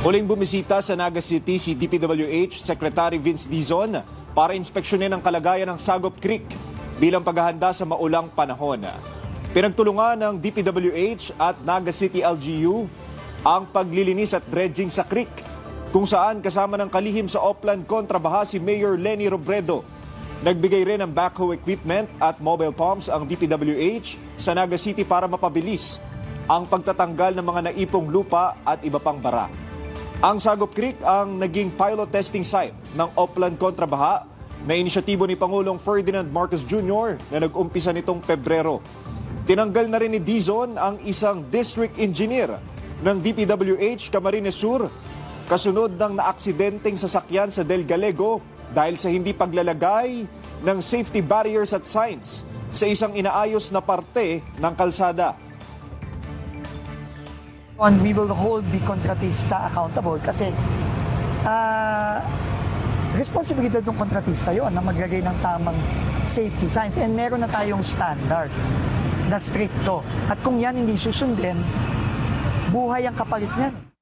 Muling bumisita sa Naga City si DPWH Secretary Vince Dizon para inspeksyonin ang kalagayan ng Sagop Creek bilang paghahanda sa maulang panahon. Pinagtulungan ng DPWH at Naga City LGU ang paglilinis at dredging sa creek, kung saan kasama ng kalihim sa Oplan kontrabaha si Mayor Lenny Robredo. Nagbigay rin ng backhoe equipment at mobile pumps ang DPWH sa Naga City para mapabilis ang pagtatanggal ng mga naipong lupa at iba pang bara. Ang Sagop Creek ang naging pilot testing site ng Oplan kontrabaha na inisyatibo ni Pangulong Ferdinand Marcos Jr. na nag-umpisa nitong Pebrero. Tinanggal na rin ni Dizon ang isang district engineer ng DPWH Camarines Sur kasunod ng naaksidenteng sasakyan sa Del Gallego dahil sa hindi paglalagay ng safety barriers at signs sa isang inaayos na parte ng kalsada. We will hold the kontratista accountable kasi responsibilidad ng kontratista yon na maglagay ng tamang safety signs, and meron na tayong standards na stricto. At kung yan hindi susundin, buhay ang kapalit niyan.